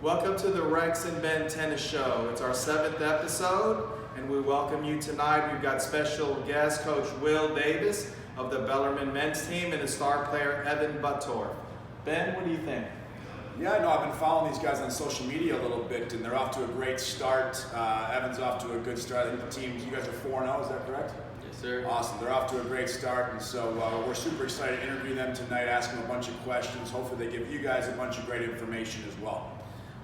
Welcome to the Rex and Ben Tennis Show. It's our 7th episode, and we welcome you tonight. We've got special guest Coach Will Davis of the Bellarmine men's team and his star player Evan Bottorff. Ben, what do you think? Yeah, no, I've been following these guys on social media a little bit, and they're off to a great start. Evan's off to a good start. I think the team, you guys are 4-0, is that correct? Yes, sir. Awesome. They're off to a great start, and so we're super excited to interview them tonight, ask them a bunch of questions. Hopefully they give you guys a bunch of great information as well.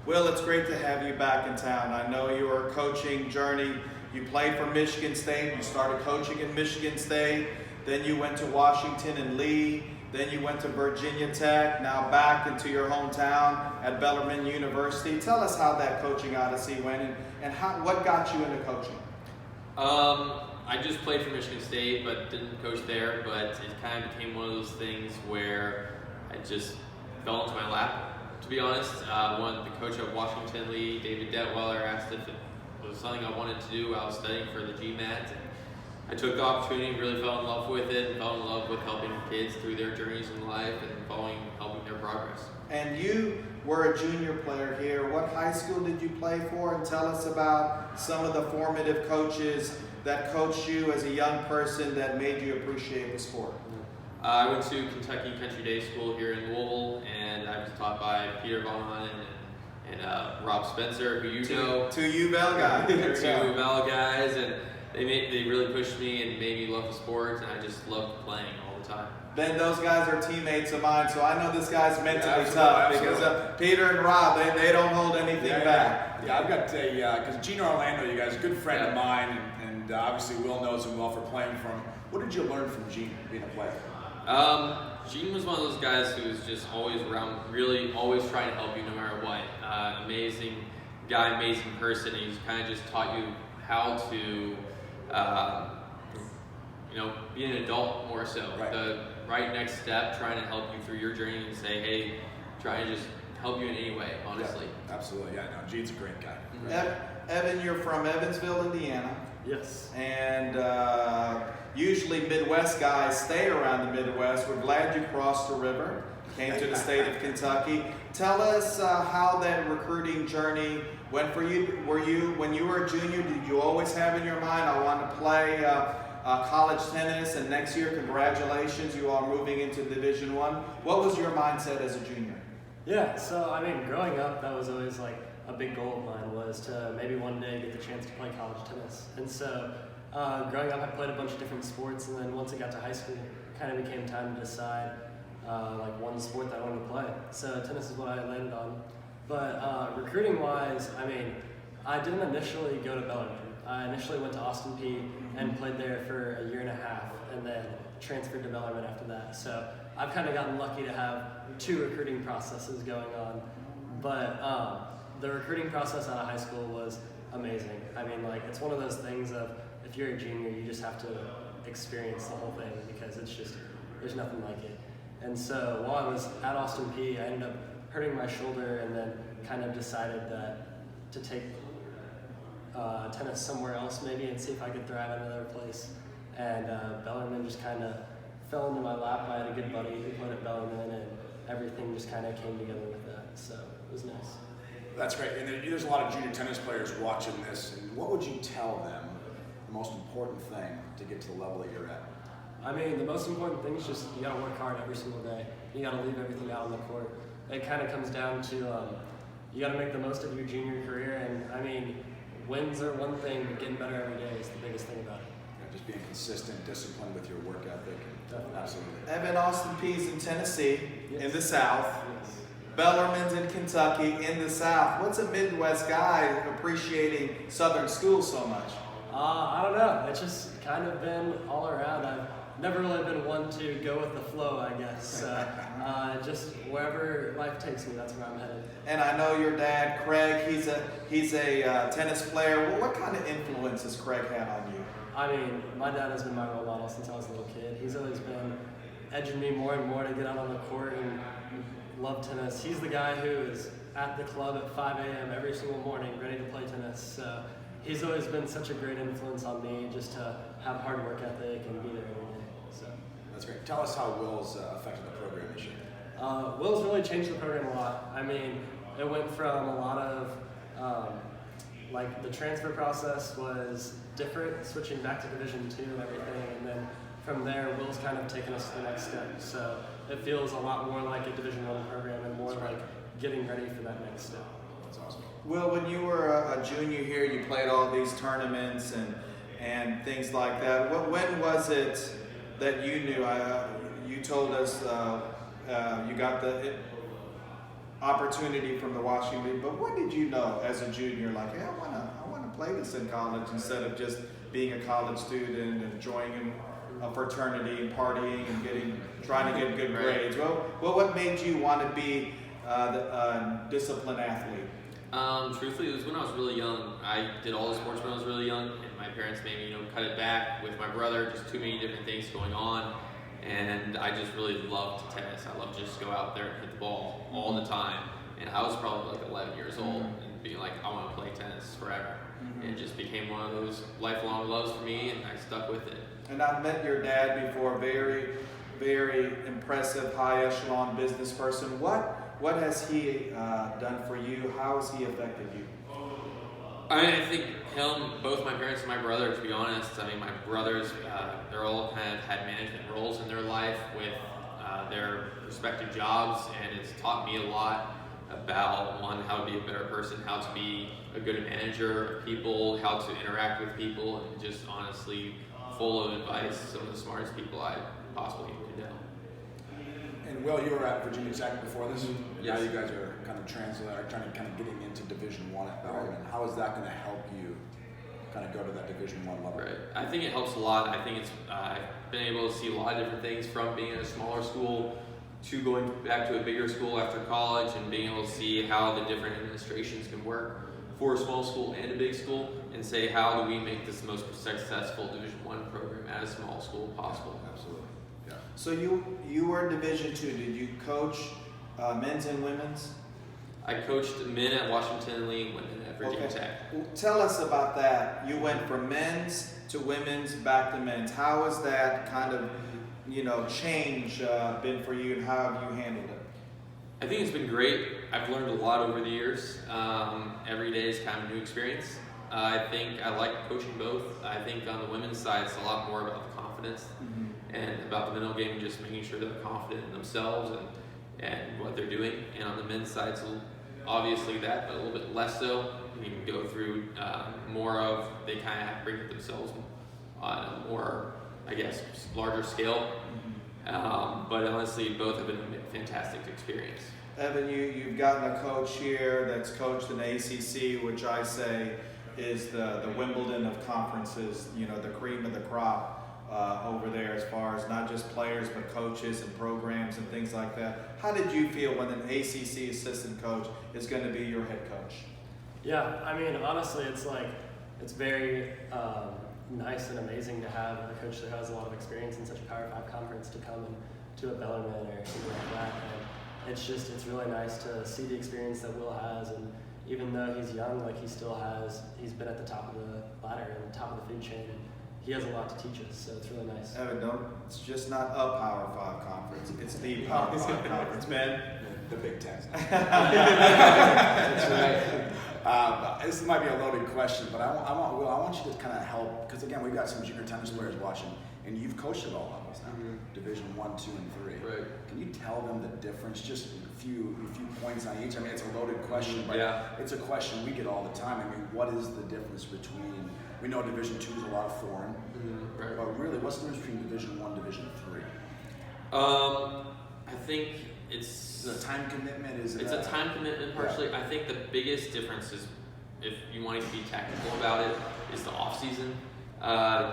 Will, it's great to have you back in town. I know your coaching journey, you played for Michigan State, you started coaching in Michigan State, then you went to Washington and Lee, then you went to Virginia Tech, now back into your hometown at Bellarmine University. Tell us how that coaching odyssey went and what got you into coaching? I just played for Michigan State, but didn't coach there, but it kind of became one of those things where I just fell into my lap. To be honest, when the coach of Washington Lee, David Detweiler, asked if it was something I wanted to do, I was studying for the GMAT, and I took the opportunity, really fell in love with it, and fell in love with helping kids through their journeys in life and helping their progress. And you were a junior player here. What high school did you play for? And tell us about some of the formative coaches that coached you as a young person that made you appreciate the sport. I went to Kentucky Country Day School here in Louisville, and I was taught by Peter Bellarmine and Rob Spencer, who you know. Two U Bell guys. Two Bell guys, and they really pushed me and made me love the sport, and I just loved playing all the time. Ben, those guys are teammates of mine, so I know this guy's mentally tough absolutely. because Peter and Rob, they don't hold anything back. Yeah, I've got because Gene Orlando, you guys, a good friend of mine, and obviously Will knows him well for playing for him. What did you learn from Gene being a player? Gene was one of those guys who was just always around, really always trying to help you no matter what. Amazing guy, amazing person. He's kind of just taught you how to, be an adult more so. Right. The right next step, trying to help you through your journey and say, hey, try to just help you in any way, honestly. Yeah, absolutely, yeah, no, Gene's a great guy. Mm-hmm. Evan, you're from Evansville, Indiana. Yes. And usually Midwest guys stay around the Midwest. We're glad you crossed the river, came to the state of Kentucky. Tell us how that recruiting journey went for you. When you were a junior, did you always have in your mind, I want to play college tennis, and next year, congratulations, you are moving into Division I. What was your mindset as a junior? Yeah, so I mean, growing up, that was always like a big goal of mine, was to maybe one day get the chance to play college tennis. And so growing up, I played a bunch of different sports, and then once I got to high school, it kind of became time to decide one sport that I wanted to play. So tennis is what I landed on. But recruiting-wise, I mean, I didn't initially go to Bellarmine. I initially went to Austin Peay and played there for a year and a half, and then transferred to Bellarmine after that. So I've kind of gotten lucky to have 2 recruiting processes going on. But the recruiting process out of high school was amazing. I mean, it's one of those things of, if you're a junior, you just have to experience the whole thing, because it's just, there's nothing like it. And so while I was at Austin Peay, I ended up hurting my shoulder, and then kind of decided that to take tennis somewhere else maybe and see if I could thrive at another place. And Bellarmine just kind of fell into my lap. I had a good buddy who played at Bellarmine, and everything just kind of came together with that. So it was nice. That's great. And there's a lot of junior tennis players watching this. And what would you tell them the most important thing to get to the level that you're at? I mean, the most important thing is just you got to work hard every single day. You got to leave everything out on the court. It kind of comes down to you got to make the most of your junior career. And I mean, wins are one thing, but getting better every day is the biggest thing about it. Yeah, just being consistent, disciplined with your work ethic. Absolutely. Evan, Austin Peay's in Tennessee, Yes. in the South. Yes. Bellarmine's in Kentucky, in the South. What's a Midwest guy appreciating Southern schools so much? I don't know. It's just kind of been all around. I've never really been one to go with the flow, I guess. Just wherever life takes me, that's where I'm headed. And I know your dad, Craig, he's a tennis player. Well, what kind of influence has Craig had on you? I mean, my dad has been my role model since I was a little kid. He's always been edging me more and more to get out on the court and love tennis. He's the guy who is at the club at 5 a.m. every single morning ready to play tennis. So he's always been such a great influence on me, just to have hard work ethic and be there every day. So That's great. Tell us how Will's affected the program this year. Will's really changed the program a lot. I mean, it went from a lot of like the transfer process was different, switching back to Division II and everything, and then from there, Will's kind of taken us to the next step. So it feels a lot more like a Division I program and more like getting ready for that next step. That's awesome. Well, when you were a junior here, you played all these tournaments and things like that. When was it that you knew? You told us you got the opportunity from the Washington League, but when did you know as a junior, like, hey, I want to play this in college instead of just being a college student and joining a fraternity and partying and trying to get good grades? Well, what made you want to be a disciplined athlete? Truthfully, it was when I was really young. I did all the sports when I was really young, and my parents made me, cut it back with my brother. Just too many different things going on, and I just really loved tennis. I loved just go out there and hit the ball all the time. And I was probably like 11 years old and being like, I want to play tennis forever. And it just became one of those lifelong loves for me, and I stuck with it. And I've met your dad before. Very, very impressive, high echelon business person. What has he done for you? How has he affected you? I think both my parents and my brother, to be honest. I mean, my brothers, they're all kind of had management roles in their life with their respective jobs, and it's taught me a lot about, one, how to be a better person, how to be a good manager of people, how to interact with people, and just honestly full of advice, some of the smartest people I possibly could know. And Will, you were at Virginia Tech before this. Yes. Now you guys are kind of trying to kind of getting into Division I at Bellarmine. How is that going to help you kind of go to that Division I level? Right. I think it helps a lot. I think I've been able to see a lot of different things from being in a smaller school to going back to a bigger school after college, and being able to see how the different administrations can work for a small school and a big school, and say, how do we make this the most successful Division I program at a small school possible? Absolutely. Yeah. So you were in Division II. Did you coach men's and women's? I coached men at Washington Lee and women at Virginia Tech. Well, tell us about that. You went from men's to women's, back to men's. How has that kind of change been for you, and how have you handled it? I think it's been great. I've learned a lot over the years. Every day is kind of a new experience. I think I like coaching both. I think on the women's side, it's a lot more about the confidence and about the mental game, and just making sure they're confident in themselves and what they're doing. And on the men's side, it's obviously that, but a little bit less so. You can go through more of, they kind of have to bring it themselves on a more, I guess, larger scale. But honestly, both have been a fantastic experience. Evan, you've gotten a coach here that's coached in the ACC, which I say is the Wimbledon of conferences, the cream of the crop over there, as far as not just players, but coaches and programs and things like that. How did you feel when an ACC assistant coach is going to be your head coach? Yeah, I mean, honestly, it's very nice and amazing to have a coach that has a lot of experience in such a Power 5 conference to come to a Bellarmine or something like that. And it's really nice to see the experience that Will has, and even though he's young, he's been at the top of the ladder and top of the food chain, and he has a lot to teach us, so it's really nice. Evan, it's just not a Power 5 conference, it's the Power 5 conference, man. The Big Ten. That's right. This might be a loaded question, but I want you to kind of help, because again, we've got some junior tennis players watching, and you've coached at all levels now, Division I, II, and III. Right. Can you tell them the difference? Just a few points on each. I mean, it's a loaded question, but it's a question we get all the time. I mean, what is the difference between? We know Division II is a lot of foreign, Right. but really, what's the difference between Division I, Division III? I think it's Is it a time commitment? It's a time commitment partially. I think the biggest difference is, if you want to be technical about it, is the off season.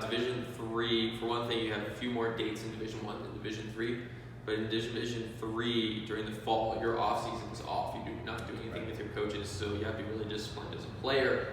Division III, for one thing, you have a few more dates in Division I than Division III. But in Division III, during the fall, your off season is off. You do not do anything with your coaches, so you have to be really disciplined as a player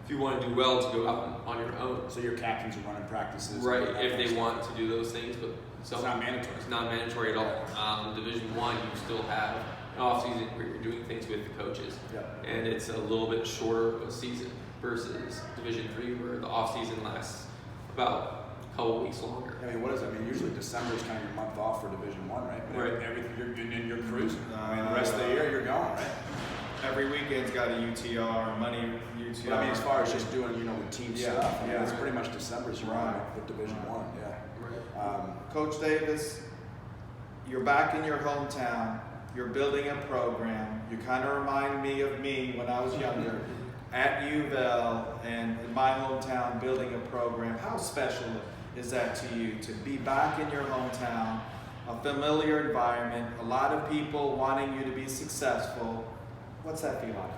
if you want to do well to go out on your own. So your captains are running practices, right? If they want to do those things, but it's not mandatory. It's not mandatory at all. Division I, you still have an off season where you're doing things with the coaches, and it's a little bit shorter of a season versus Division III, where the off season lasts about a couple weeks longer. I mean, what is it? I mean, usually December is kind of your month off for Division I, right? But Right. Everything you're cruising. I mean, the rest of the year you're going, right? every weekend's got a UTR, money UTR. But I mean, as far as just doing, the team Yeah, stuff, I mean, yeah. it's pretty much December's run Right. with Division One. Yeah. Coach Davis, you're back in your hometown. You're building a program. You kind of remind me of me when I was younger at UVL and in my hometown building a program. How special is that to you to be back in your hometown, a familiar environment, a lot of people wanting you to be successful? What's that feel like?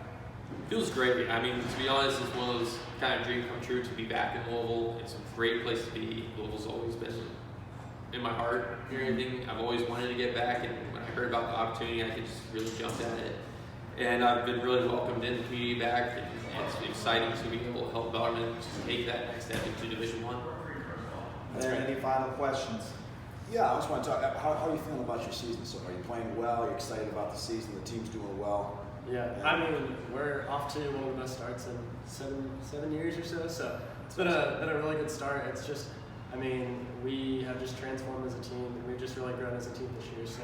Feels great. I mean, to be honest, it's one of those kind of dream come true to be back in Louisville. It's a great place to be. Louisville's always been in my heart and everything. I've always wanted to get back, and when I heard about the opportunity, I just really jumped at it. And I've been really welcomed in the community back, and it's exciting to be able to help Bellarmine take that next step into Division One. Any final questions? Yeah, I just want to talk. How are you feeling about your season so far? Are you playing well? Are you excited about the season? The team's doing well. Yeah, I mean, we're off to one of the best starts in seven years or so. So it's been a really good start. It's just, I mean, we have just transformed as a team, and we've just really grown as a team this year. So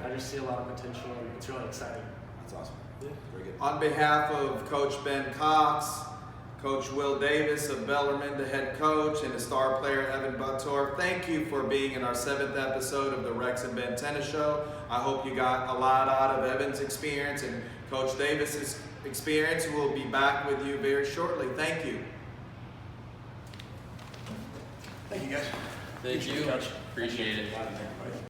I just see a lot of potential, and it's really exciting. That's awesome. Yeah. Very good. On behalf of Coach Ben Cox, Coach Will Davis of Bellarmine, the head coach, and the star player Evan Bottorff, thank you for being in our 7th episode of the Rex and Ben Tennis Show. I hope you got a lot out of Evan's experience and Coach Davis's experience. We'll be back with you very shortly. Thank you. Thank you, guys. Thank you. Appreciate it.